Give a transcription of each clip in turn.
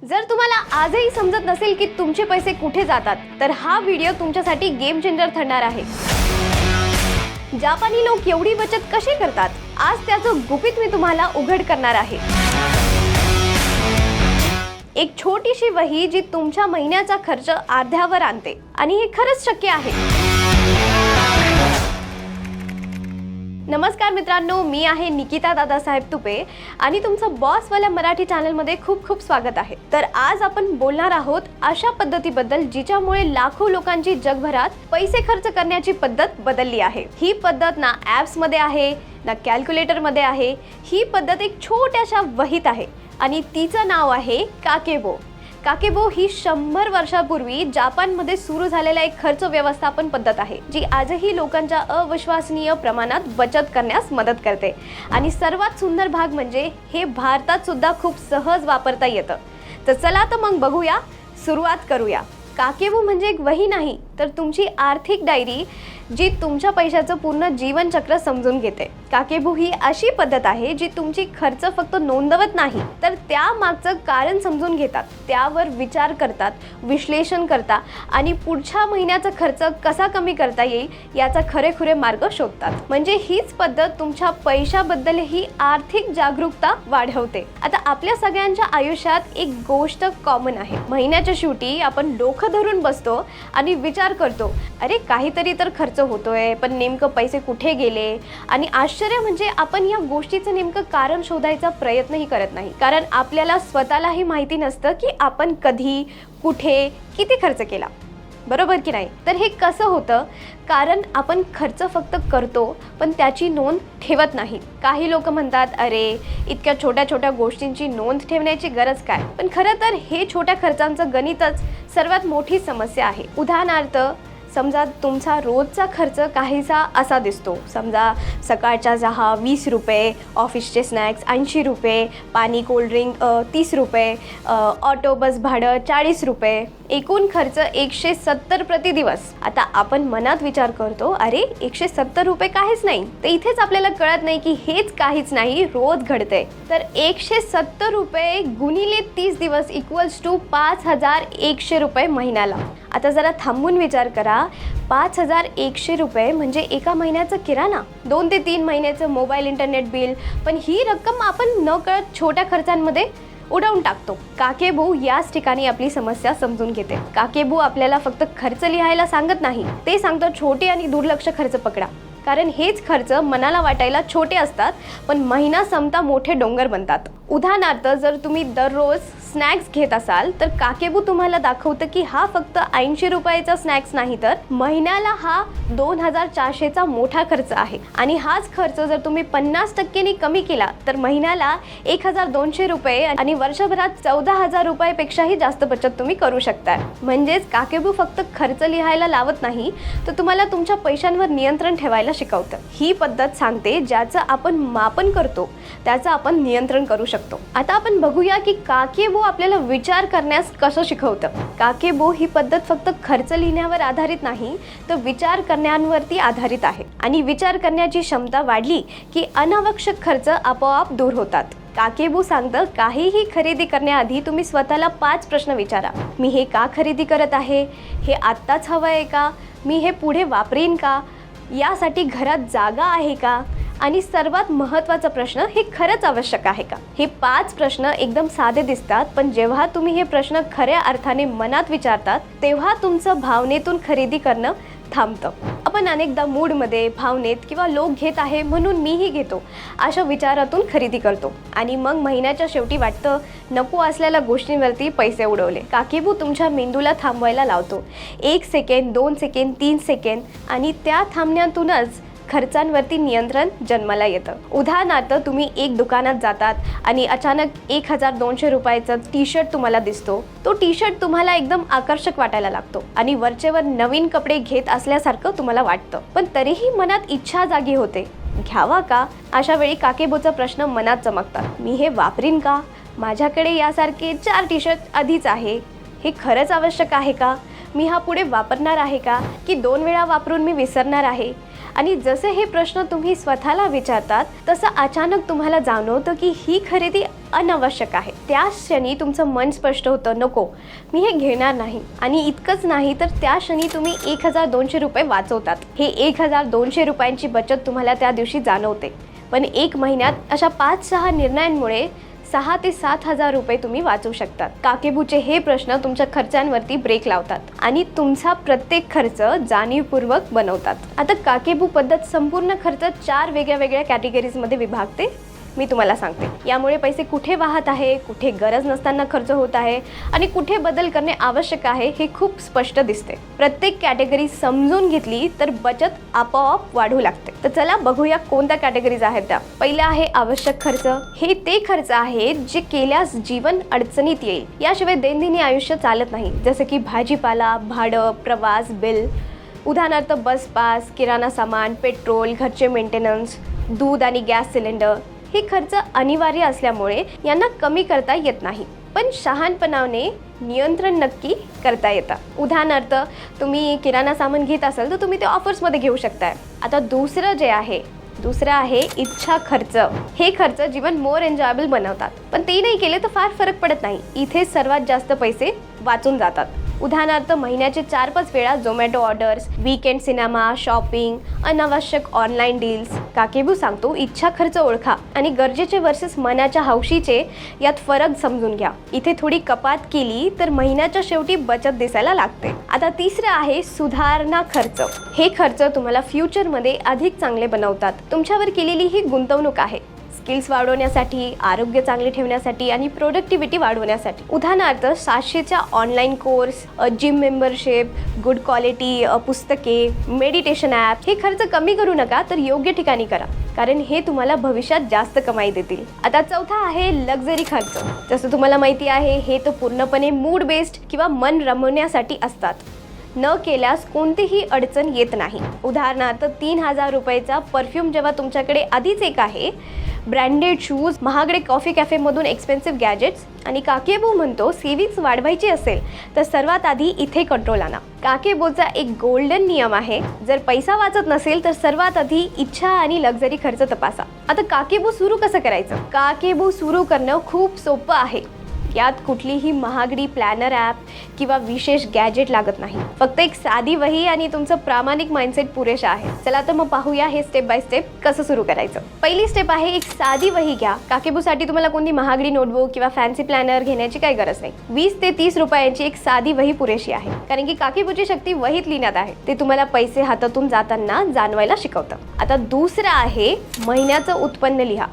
जर तुम्हाला आजही समजत नसेल की तुमचे पैसे कुठे जातात तर हा व्हिडिओ तुमच्यासाठी गेम चेंजर ठरणार आहे। जापानी लोक एवढी बचत कशी करतात आज त्याचं गुपित मी तुम्हाला उघड करणार आहे। एक छोटीशी वही जी तुमच्या महिन्याचा खर्च अर्ध्यावर आणते आणि हे खरंच शक्य आहे। नमस्कार मित्रांनो, मी आहे निकिता दादासाहेब तुपे आणि तुमचं बॉसवाल्या मराठी चॅनलमध्ये खूप खूप स्वागत आहे। तर आज आपण बोलणार आहोत अशा पद्धतीबद्दल जिच्यामुळे लाखो लोकांची जगभरात पैसे खर्च करण्याची पद्धत बदलली आहे। ही पद्धत ना ॲप्स मध्ये आहे ना कॅल्क्युलेटर मध्ये आहे, ही पद्धत एक छोट्याशा वहीत आहे आणि तिचं नाव आहे काकेबो। काकेबो ही 100 वर्षापूर्वी जापानमध्ये सुरू झालेला एक खर्च व्यवस्थापन पद्धत आहे जी आजही लोकांच्या अविश्वसनीय प्रमाणात बचत करण्यास मदत करते। आणि सर्वात सुंदर भाग म्हणजे हे भारतात सुद्धा खूप सहज वापरता येतं। तर चला तर मग बघूया, सुरुवात करूया। काकेबो म्हणजे एक वही नाही तर तुमची आर्थिक डायरी जी तुमच्या पैशाचं पूर्ण जीवनचक्र समजून घेते। काकेबो ही अशी पद्धत आहे जी तुमची खर्च फक्त नोंदवत नाही तर त्यामागचं कारण समजून घेतात, त्यावर विचार करतात, विश्लेषण करतात आणि पुढच्या महिन्याचा खर्च कसा कमी करता येईल याचा खरेखुरे मार्ग शोधतात। म्हणजे हीच पद्धत तुमच्या पैशाबद्दलही आर्थिक जागरूकता वाढवते। आता आपल्या सगळ्यांच्या आयुष्यात एक गोष्ट कॉमन आहे, महिन्याच्या शेवटी आपण डोकं धरून बसतो आणि विचार करतो, अरे काहीतरी तर खर्च होतोय पण नेमकं पैसे कुठे गेले। आणि आश्चर्य म्हणजे आपण या गोष्टीचं नेमकं कारण शोधायचा प्रयत्नही करत नाही, कारण आपल्याला स्वतःलाही माहिती नसतं की आपण कधी, कुठे, किती खर्च केला, बरोबर की नाही। तर हे कसं होतं, कारण आपण खर्च फक्त करतो पण त्याची नोंद ठेवत नाही। काही लोक म्हणतात, अरे इतक्या छोट्या छोट्या गोष्टींची नोंद ठेवण्याची गरज काय, पण खरं तर हे छोट्या खर्चांचं गणितच सर्वात मोठी समस्या आहे। उदाहरणार्थ समजा तुमचा रोजचा खर्च काहीसा असा दिसतो, समजा सकाळचा चहा 20 रुपये, ऑफिसचे स्नॅक्स 80 रुपये, पाणी कोल्ड्रिंक 30 रुपये, ऑटो बस भाडं 40 रुपये, एकूण खर्च 170 प्रति दिवस। आता आपण मनात विचार करतो, अरे 170 रुपये काहीच नाही। तर इथेच आपल्याला कळत नाही की हेच काहीच नाही रोज घडते। तर 170 रुपये गुणिले 30 दिवस इक्वल्स टू 5100 रुपये महिन्याला। आता जरा थांबून विचार करा, 5100 रुपये म्हणजे एका महिन्याचं किराणा, 2 ते 3 महिन्याचं मोबाईल इंटरनेट बिल। पण ही रक्कम आपण न कळत छोट्या खर्चांमध्ये उडवून टाकतो। काकेबो याच ठिकाणी आपली समस्या समजून घेते। काकेबो आपल्याला फक्त खर्च लिहायला सांगत नाही, ते सांगतं छोटे आणि दुर्लक्ष खर्च पकडा, कारण हेच खर्च मनाला वाटायला छोटे असतात पण महिना संपता मोठे डोंगर बनतात। उदाहरणार्थ जर तुम्ही दररोज स्नॅक्स घेत असाल तर काकेबो तुम्हाला दाखवतं की हा फक्त 80 रुपयाचा स्नॅक्स नाही तर महिन्याला हा 2400चा मोठा खर्च आहे। आणि हाच खर्च जर तुम्ही 50% कमी केला तर महिन्याला 1200 रुपये आणि वर्षभरात 14000 रुपयापेक्षाही जास्त बचत तुम्ही करू शकता। म्हणजेच काकेबो फक्त खर्च लिहायला लावत नाही तर तुम्हाला तुमच्या पैशांवर नियंत्रण ठेवायला शिकवतं। ही पद्धत सांगते ज्याचं आपण मापन करतो त्याचं आपण नियंत्रण करू शकतो। आता आपण बघूया की काकेबो आपल्याला विचार करण्यास कसं शिकवतं। काकेबो ही पद्धत फक्त खर्च लिहिण्यावर आधारित नाही तर विचार करण्यावरती आधारित आहे। आणि विचार करण्याची क्षमता वाढली की अनावश्यक खर्च आपोआप दूर होतात। काकेबो सांगतं, काहीही खरेदी करण्याआधी तुम्ही स्वतःला 5 प्रश्न विचारा। मी हे का खरेदी करत आहे, हे आत्ताच हवं आहे का, मी हे पुढे वापरीन का, यासाठी घरात जागा आहे का, आणि सर्वात महत्त्वाचा प्रश्न, हे खरंच आवश्यक आहे का। हे 5 प्रश्न एकदम साधे दिसतात पण जेव्हा तुम्ही हे प्रश्न खऱ्या अर्थाने मनात विचारतात तेव्हा तुमचं भावनेतून खरेदी करणं थांबतं। आपण अनेकदा मूडमध्ये, भावनेत किंवा लोक घेत आहे म्हणून मीही घेतो अशा विचारातून खरेदी करतो आणि मग महिन्याच्या शेवटी वाटतं नको असलेल्या गोष्टींवरती पैसे उडवले। काकेबो तुमच्या मेंदूला थांबवायला लावतो, 1 सेकंद, 2 सेकंद, 3 सेकंद, आणि त्या थांबण्यातूनच खर्चांवरती नियंत्रण जन्माला येतं। उदाहरणार्थ तुम्ही एक दुकानात जातात आणि अचानक 1200 रुपयाचा टी शर्ट तुम्हाला दिसतो। तो टी शर्ट तुम्हाला एकदम आकर्षक वाटायला लागतो आणि वरचेवर नवीन कपडे घेत असल्यासारखं तुम्हाला वाटतं, पण तरीही मनात इच्छा जागी होते, घ्यावा का। अशा वेळी काकेबोचा प्रश्न मनात चमकतात, मी हे वापरीन का, माझ्याकडे यासारखे 4 टी शर्ट आधीच आहे, हे खरंच आवश्यक आहे का, मी हा पुढे वापरणार आहे का, की 2 वेळा वापरून मी विसरणार आहे। आणि जसे हे प्रश्न तुम्ही स्वतःला विचारतात तसं अचानक तुम्हाला जाणवतं की ही खरेदी अनावश्यक आहे. त्याच क्षणी तुमचं मन स्पष्ट होतं, नको, मी हे घेणार नाही. आणि इतकंच नाही तर त्या क्षणी तुम्ही 1200 रुपये वाचवतात. हे 1200 रुपयांची बचत तुम्हाला त्या दिवशी जाणवते. पण 1 महिन्यात अशा 5-6 निर्णयांमुळे 6 ते 7,000 रुपये तुम्ही वाचवू शकतात. काकेबूचे हे प्रश्न तुमच्या खर्चांवरती ब्रेक लावतात आणि तुमचा प्रत्येक खर्च जाणीवपूर्वक बनवतात. आता काकेबू पद्धत संपूर्ण खर्च 4 वेगळ्या कॅटेगरीजमध्ये विभागते. मी तुम्हाला सांगते यामुळे पैसे कुठे वाहत आहे, कुठे गरज नसताना खर्च होत आहे आणि कुठे बदल करणे आवश्यक आहे हे खूप स्पष्ट दिसते. प्रत्येक कॅटेगरी समजून घेतली तर बचत आपोआप वाढू लागते. तर चला बघूया कोणत्या कॅटेगरीज आहेत त्या. पहिलं आहे आवश्यक खर्च. हे ते खर्च आहेत जे केल्यास जीवन अडचणीत येईल, याशिवाय दैनंदिन आयुष्य चालत नाही. जसं की भाजीपाला, भाडं, प्रवास, बिल. उदाहरणार्थ बस पास, किराणा सामान, पेट्रोल, घरचे मेंटेनन्स, दूध आणि गॅस सिलेंडर. हे खर्च अनिवार्य असल्यामुळे यांना कमी करता येत नाही, पण शहाणपणाने नियंत्रण नक्की करता येतं. उदाहरणार्थ तुम्ही किराणा सामान घेत असाल तर तुम्ही ते ऑफर्समध्ये घेऊ शकताय. आता दुसरं आहे इच्छा खर्च. हे खर्च जीवन मोर एन्जॉयबल बनवतात, पण ते नाही केले तर फार फरक पडत नाही. इथे सर्वात जास्त पैसे वाचून जातात. उदाहरणार्थ महिन्याचे 4-5 वेळा Zomato orders, weekend cinema, shopping, अनावश्यक ऑनलाईन डील्स. काकेबू सांगतो, इच्छा खर्च ओळखा आणि गरजेचे वर्सेस मनाच्या हौशीचे यात फरक समजून घ्या. इथे थोडी कपात केली तर महिन्याच्या शेवटी बचत दिसायला लागते. आता तिसरं आहे सुधारणा खर्च. हे खर्च तुम्हाला फ्युचरमध्ये अधिक चांगले बनवतात. तुमच्यावर केलेली ही गुंतवणूक आहे, स्किल्स वाढवण्यासाठी, आरोग्य चांगले ठेवण्यासाठी आणि प्रोडक्टिव्हिटी वाढवण्यासाठी. उदाहरणार्थ 700च्या online course, gym membership, good quality पुस्तके, मेडिटेशन ॲप. हे खर्च कमी करू नका तर योग्य ठिकाणी करा, कारण हे तुम्हाला भविष्यात जास्त कमाई देतील. आता चौथा आहे लक्झरी खर्च. जसं तुम्हाला माहिती आहे, हे तर पूर्णपणे मूड बेस्ड किंवा मन रमवण्यासाठी असतात. न केल्यास कोणतीही अडचण येत नाही. उदाहरणार्थ 3,000 रुपयाचा परफ्यूम जेव्हा तुमच्याकडे आधीच एक आहे, ब्रँडेड शूज, महागडे कॉफी कॅफेमधून एक्सपेन्सिव्ह गॅजेट्स. आणि काकेबू म्हणतो, सेविंग्स वाढवायची असेल तर सर्वात आधी इथे कंट्रोल आणा. काकेबूचा एक गोल्डन नियम आहे, जर पैसा वाचत नसेल तर सर्वात आधी इच्छा आणि लक्झरी खर्च तपासा. आता काकेबू सुरू कसं करायचं? काकेबू सुरू करणं खूप सोपं आहे. यात कुठलीही महागडी प्लॅनर ॲप किंवा विशेष गॅजेट लागत नाही. फक्त एक साधी वही आणि तुमचं प्रामाणिक माइंडसेट पुरेशा आहे. चला तर मग पाहूया हे स्टेप बाय स्टेप कसं सुरू करायचं. पहिली स्टेप आहे एक साधी वही घ्या. काकेबूसाठी तुम्हाला कोणती महागडी नोटबुक किंवा फॅन्सी प्लॅनर घेण्याची काही गरज नाही. 20 ते 30 रुपयांची एक साधी वही पुरेशी आहे, कारण की काकेबूची शक्ती वहीत लिहिण्यात आहे. ते तुम्हाला पैसे हातातून जाताना जाणवायला शिकवतं. आता दुसरं आहे महिन्याचं उत्पन्न लिहा.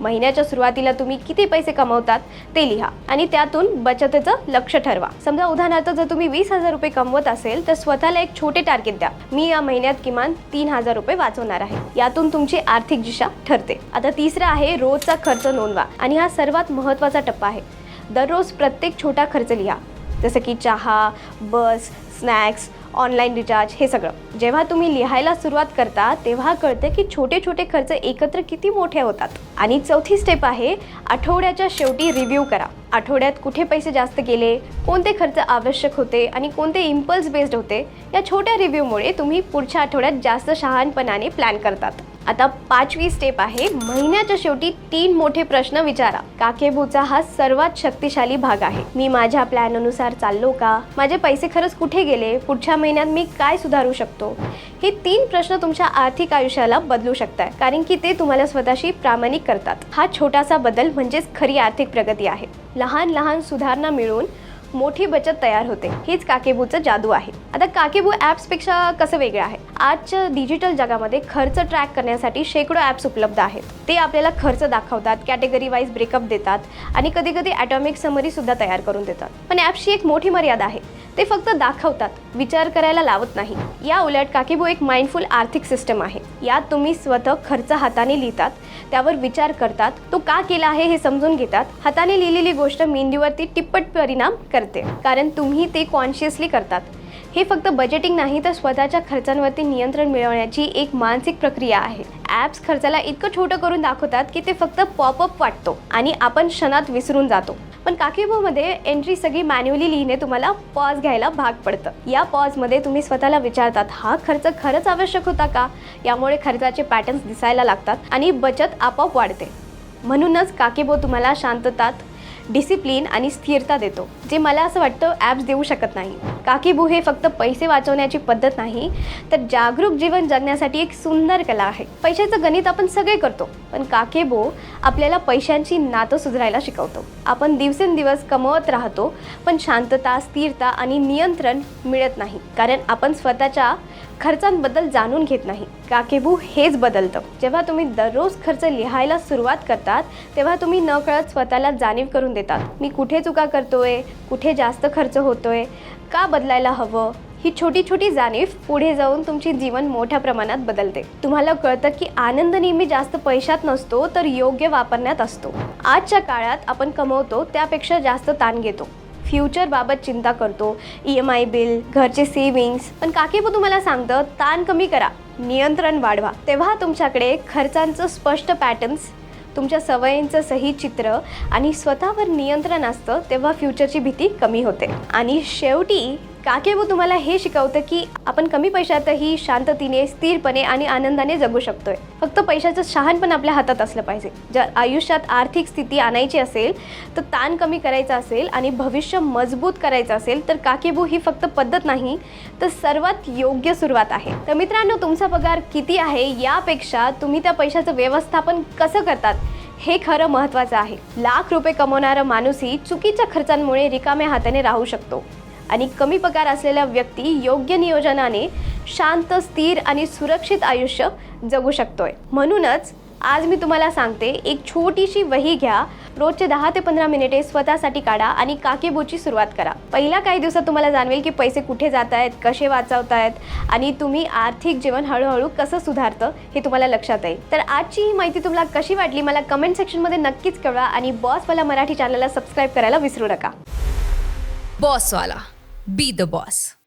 महिन्याच्या सुरुवातीला तुम्ही किती पैसे कमवतात ते लिहा आणि त्यातून बचतीचं लक्ष ठरवा. समजा उदाहरणार्थ जर तुम्ही 20,000 रुपये कमवत असेल तर स्वतःला एक छोटे टार्गेट द्या. मी या महिन्यात किमान 3,000 रुपये वाचवणार आहे. यातून तुमची आर्थिक दिशा ठरते. आता तिसरं आहे रोजचा खर्च नोंदवा आणि हा सर्वात महत्त्वाचा टप्पा आहे. दररोज प्रत्येक छोटा खर्च लिहा, जसं की चहा, बस, स्नॅक्स, ऑनलाईन रिचार्ज. हे सगळं जेव्हा तुम्ही लिहायला सुरुवात करता तेव्हा कळते की छोटे छोटे खर्च एकत्र किती मोठे होतात. आणि चौथी स्टेप आहे आठवड्याच्या शेवटी रिव्ह्यू करा. आठवड्यात कुठे पैसे जास्त गेले, कोणते खर्च आवश्यक होते आणि कोणते इम्पल्स बेस्ड होते. या छोट्या रिव्ह्यूमुळे तुम्ही पुढच्या आठवड्यात जास्त शहाणपणाने प्लॅन करतात. आता 5वी स्टेप आहे महिन्याच्या शेवटी 3 मोठे प्रश्न विचारा. काकेबूचा हा सर्वात शक्तिशाली भाग आहे. मी माझ्या प्लॅन अनुसार चाललो का? माझे पैसे खरंच कुठे गेले? पुढच्या महिन्यात मी काय सुधारू शकतो? हे 3 प्रश्न तुमच्या आर्थिक आयुष्याला बदलू शकतात, कारण की ते तुम्हाला स्वतःशी प्रामाणिक करतात. हा छोटासा बदल म्हणजेच खरी आर्थिक प्रगती आहे. लहान लहान सुधारणा मिळून मोठी बचत तयार होते. हेच काकेबूचं जादू आहे. आता काकेबू ॲप्सपेक्षा कसं वेगळं आहे? आजच्या डिजिटल जगामध्ये खर्च ट्रॅक करण्यासाठी शेकडो ॲप्स उपलब्ध आहेत. ते आपल्याला खर्च दाखवतात, कॅटेगरी वाईज ब्रेकअप देतात आणि कधी कधी ॲटॉमिक समरी सुद्धा तयार करून देतात. पण ॲप्सची एक मोठी मर्यादा आहे, ते फक्त दाखवतात, विचार करायला लावत नाही. या उलट काकेबू एक माइंडफुल आर्थिक सिस्टम आहे. यात तुम्ही स्वतः खर्च हाताने लिहितात, त्यावर विचार करतात, तो का केला आहे हे समजून घेतात. हाताने लिहिलेली गोष्ट मेंदूवरती टिप्पट परिणाम करते, कारण तुम्ही ते कॉन्शियसली करतात. हे फक्त बजेटिंग नाही तर स्वतःच्या खर्चांवरती नियंत्रण मिळवण्याची एक मानसिक प्रक्रिया आहे. ॲप्स खर्चाला इतकं छोटं करून दाखवतात की ते फक्त पॉपअप वाटतो आणि आपण क्षणात विसरून जातो. पण काकीबोमध्ये एंट्री सगळी मॅन्युअली लिहिणे तुम्हाला पॉज घ्यायला भाग पडतं. या पॉजमध्ये तुम्ही स्वतःला विचारतात, हा खर्च खरंच आवश्यक होता का? यामुळे खर्चाचे पॅटर्न्स दिसायला लागतात आणि बचत आपोआप वाढते. म्हणूनच काकीबो तुम्हाला शांततात, डिसिप्लिन आणि स्थिरता देतो, जे मला असं वाटतं ॲप्स देऊ शकत नाही. काकीबो हे फक्त पैसे वाचवण्याची पद्धत नाही तर जागरूक जीवन जगण्यासाठी एक सुंदर कला आहे. पैशाचं गणित आपण सगळे करतो, पण काकीबो आपल्याला पैशांची नातं सुधारायला शिकवतो. आपण दिवसेंदिवस कमवत राहतो, पण शांतता, स्थिरता आणि नियंत्रण मिळत नाही, कारण आपण स्वतःच्या खर्चांबद्दल जाणून घेत नाही. काकीबो हेच बदलतं. जेव्हा तुम्ही दररोज खर्च लिहायला सुरुवात करतात, तेव्हा तुम्ही नकळत स्वतःला जाणीव करून देतात, मी कुठे चुका करतोय, कुठे जास्त खर्च होतोय, का बदलायला हवं. ही छोटी छोटी जाणीव पुढे जाऊन तुमचे जीवन मोठ्या प्रमाणात बदलते. तुम्हाला कळतं की आनंद नेहमी जास्त पैशात नसतो तर योग्य वापरण्यात असतो. आजच्या काळात आपण कमवतो त्यापेक्षा जास्त ताण घेतो, फ्युचरबाबत चिंता करतो, EMI बिल, घरचे सेविंग्स. पण काकीबो तुम्हाला सांगतं, ताण कमी करा, नियंत्रण वाढवा. तेव्हा तुमच्याकडे खर्चांचं स्पष्ट पॅटर्न्स, तुमच्या सवयींचं सही चित्र आणि स्वतःवर नियंत्रण असतं, तेव्हा फ्युचरची भीती कमी होते. आणि शेवटी काकीबो तुम्हाला हे शिकवतं की आपण कमी पैशातही शांततेने, स्थिरपणे आणि आनंदाने जगू शकतोय. फक्त पैशाचं शहाणपण आपल्या हातात असलं पाहिजे. जर आयुष्यात आर्थिक स्थिती आणायची असेल, तर ताण कमी करायचा असेल आणि भविष्य मजबूत करायचं असेल, तर काकीबो ही फक्त पद्धत नाही तर सर्वात योग्य सुरुवात आहे. तर मित्रांनो, तुमचा पगार किती आहे यापेक्षा तुम्ही त्या पैशाचं व्यवस्थापन कसं करतात हे खरं महत्त्वाचं आहे. लाख रुपये कमवणारा माणूसही चुकीच्या खर्चांमुळे रिकाम्या हाताने राहू शकतो आणि कमी पगार असलेल्या व्यक्ती योग्य नियोजनाने शांत, स्थिर आणि सुरक्षित आयुष्य जगू शकतोय. म्हणूनच आज मी तुम्हाला सांगते, एक छोटीशी वही घ्या, रोजचे 10 ते 15 मिनिटे स्वतःसाठी काढा आणि काकीबोची सुरुवात करा. पहिल्या काही दिवसात तुम्हाला जाणवेल की पैसे कुठे जात आहेत, कसे वाचवतायत आणि तुम्ही आर्थिक जीवन हळूहळू कसं सुधारतं हे तुम्हाला लक्षात येईल. तर आजची ही माहिती तुम्हाला कशी वाटली मला कमेंट सेक्शनमध्ये नक्कीच कळवा आणि बॉसवाला मराठी चॅनलला सबस्क्राईब करायला विसरू नका. बॉसवाला, बी द बॉस.